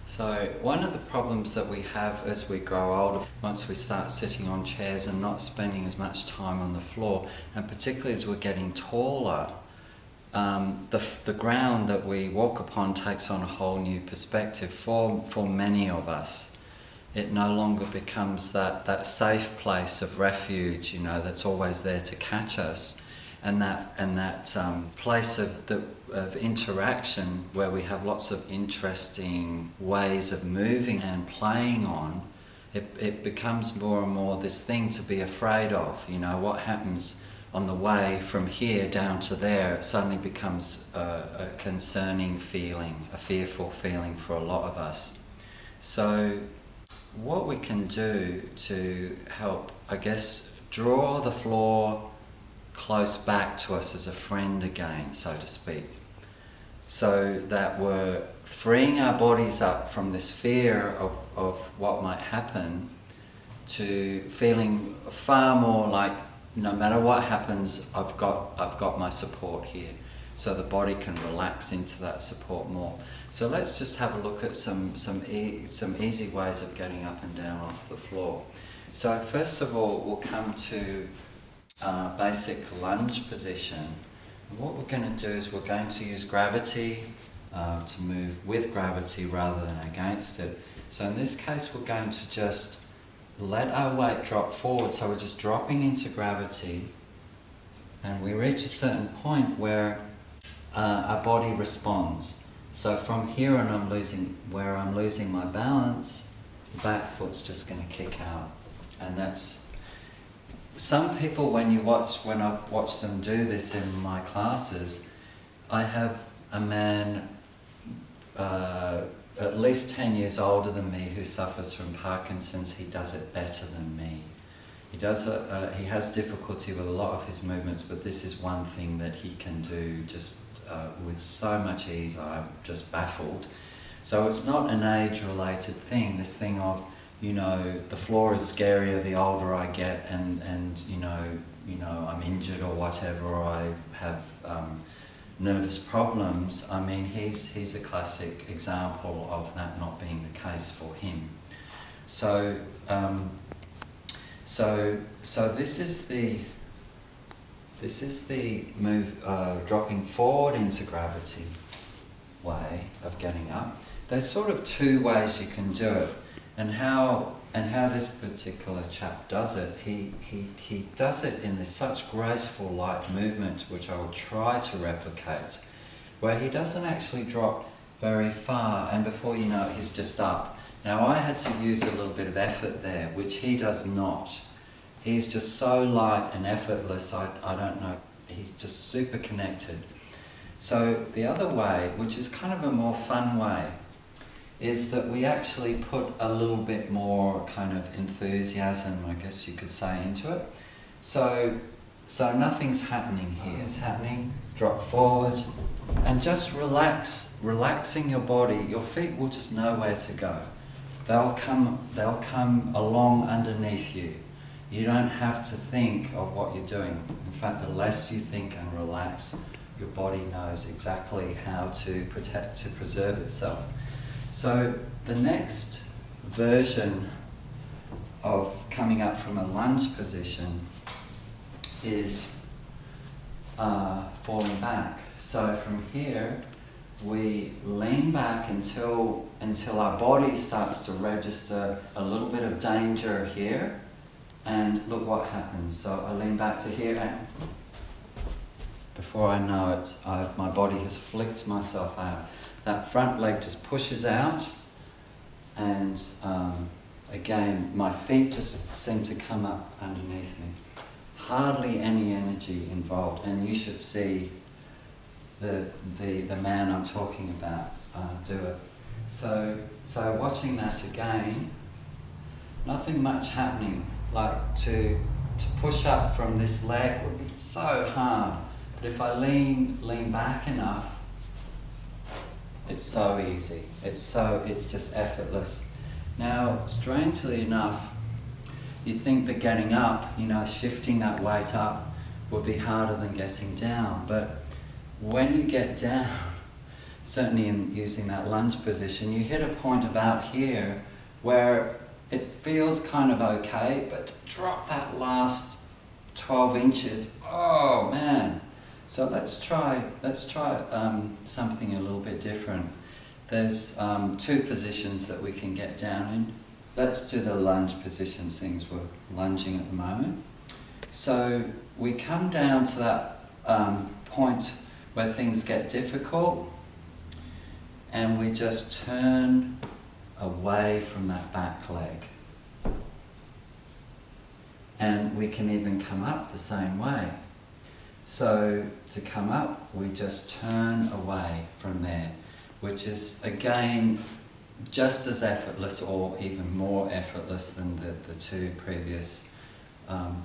So one of the problems that we have as we grow older, once we start sitting on chairs and not spending as much time on the floor, and particularly as we're getting taller, the ground that we walk upon takes on a whole new perspective for many of us. It no longer becomes that safe place of refuge, that's always there to catch us, and that place of interaction where we have lots of interesting ways of moving and playing on. It becomes more and more this thing to be afraid of. What happens on the way from here down to there, it suddenly becomes a concerning feeling, a fearful feeling for a lot of us. So what we can do to help, I guess, draw the floor close back to us as a friend again, so to speak, so that we're freeing our bodies up from this fear of what might happen to feeling far more like, no matter what happens, I've got my support here, so the body can relax into that support more. So let's just have a look at some easy ways of getting up and down off the floor. So first of all, we'll come to basic lunge position. And what we're going to do is we're going to use gravity to move with gravity rather than against it. So in this case, we're going to just let our weight drop forward, so we're just dropping into gravity, and we reach a certain point where our body responds. So from here on, I'm losing my balance, the back foot's just going to kick out. And that's, some people, when I've watched them do this in my classes, I have a man at least 10 years older than me who suffers from Parkinson's. He does it better than me. He has difficulty with a lot of his movements, but this is one thing that he can do just with so much ease. I'm just baffled. So it's not an age-related thing, this thing of, the floor is scarier the older I get, and I'm injured or whatever, or I have nervous problems. I mean, he's a classic example of that not being the case for him. So this is the move, dropping forward into gravity way of getting up. There's sort of two ways you can do it, and how this particular chap does it. He does it in this such graceful, light movement, which I will try to replicate, where he doesn't actually drop very far, and before you know it, he's just up. Now I had to use a little bit of effort there, which he does not. He's just so light and effortless, I don't know, he's just super connected. So the other way, which is kind of a more fun way, is that we actually put a little bit more kind of enthusiasm, I guess you could say, into it. So nothing's happening here. It's happening, drop forward, and just relaxing your body. Your feet will just know where to go. They'll come along underneath you. You don't have to think of what you're doing. In fact, the less you think and relax, your body knows exactly how to preserve itself. So the next version of coming up from a lunge position is falling back. So from here, we lean back until our body starts to register a little bit of danger here, and look what happens. So I lean back to here, and before I know it, my body has flicked myself out. That front leg just pushes out, and again, my feet just seem to come up underneath me. Hardly any energy involved, and you should see the man I'm talking about do it. So watching that again, nothing much happening. Like to push up from this leg would be so hard, but if I lean back enough, it's so easy. It's just effortless. Now, strangely enough, you'd think that getting up, shifting that weight up would be harder than getting down. But when you get down, certainly in using that lunge position, you hit a point about here where it feels kind of okay, but to drop that last 12 inches, oh man. So let's try something a little bit different. There's 2 positions that we can get down in. Let's do the lunge position, things we're lunging at the moment. So we come down to that point where things get difficult, and we just turn away from that back leg. And we can even come up the same way. So to come up, we just turn away from there, which is again just as effortless or even more effortless than the 2 previous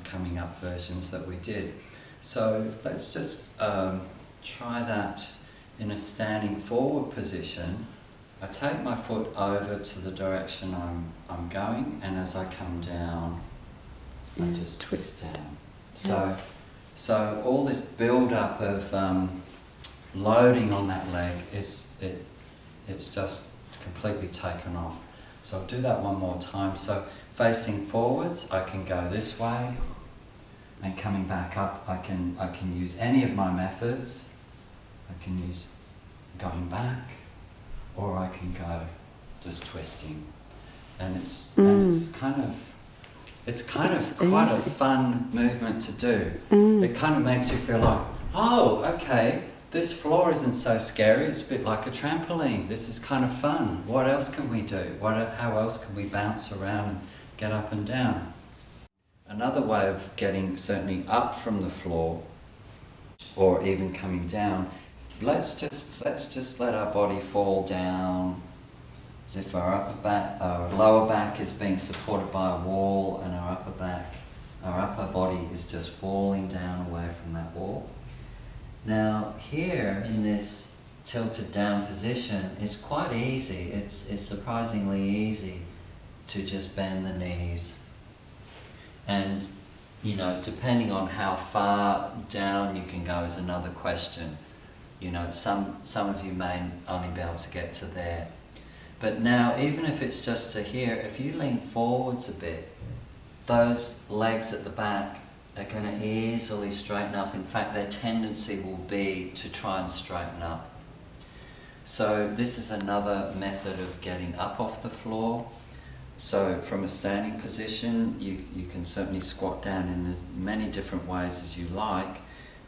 coming up versions that we did. So let's just try that in a standing forward position. I take my foot over to the direction I'm going, and as I come down, I just twist down. So all this build-up of loading on that leg it's just completely taken off. So I'll do that one more time. So facing forwards, I can go this way, and coming back up, I can use any of my methods. I can use going back, or I can go just twisting, and it's kind of quite a fun movement to do. It kind of makes you feel like, oh, okay, this floor isn't so scary. It's a bit like a trampoline. This is kind of fun. What else can we do? How else can we bounce around and get up and down? Another way of getting certainly up from the floor, or even coming down, let's just let our body fall down as if our lower back is being supported by a wall, and our upper body is just falling down away from that wall. Now here in this tilted down position, it's quite easy. It's surprisingly easy to just bend the knees. And you know, depending on how far down you can go is another question. You know, some of you may only be able to get to there. But now, even if it's just to here, if you lean forwards a bit, those legs at the back are going to easily straighten up. In fact, their tendency will be to try and straighten up. So this is another method of getting up off the floor. So from a standing position, you can certainly squat down in as many different ways as you like,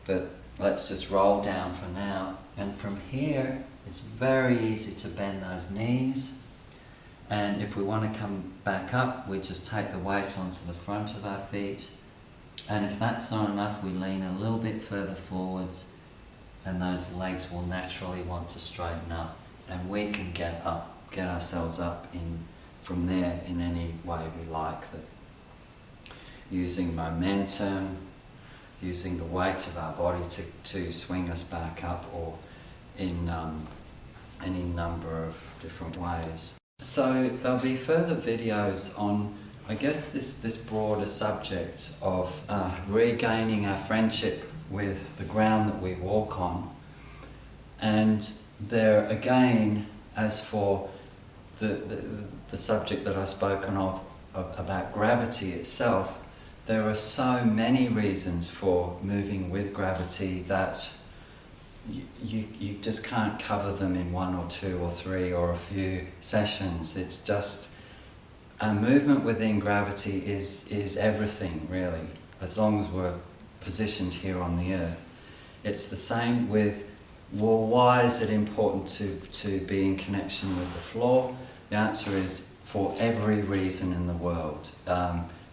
but let's just roll down for now. And from here, it's very easy to bend those knees. And if we want to come back up, we just take the weight onto the front of our feet. And if that's not enough, we lean a little bit further forwards, and those legs will naturally want to straighten up. And we can get ourselves up from there in any way we like, that using momentum, using the weight of our body to swing us back up, or in any number of different ways. So there'll be further videos on, I guess, this broader subject of regaining our friendship with the ground that we walk on. And there again, as for the subject that I've spoken of about gravity itself, there are so many reasons for moving with gravity that you just can't cover them in 1 or 2 or 3 or a few sessions. It's just a movement within gravity is everything, really, as long as we're positioned here on the earth. It's the same with, well, why is it important to be in connection with the floor? The answer is for every reason in the world.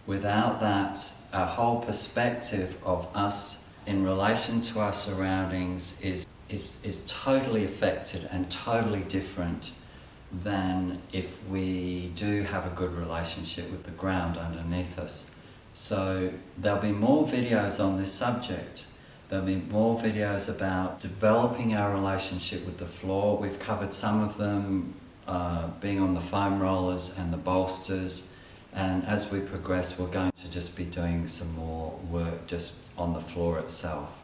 Without that, our whole perspective of us in relation to our surroundings is totally affected and totally different than if we do have a good relationship with the ground underneath us. So there'll be more videos on this subject. There'll be more videos about developing our relationship with the floor. We've covered some of them, being on the foam rollers and the bolsters. And as we progress, we're going to just be doing some more work just on the floor itself.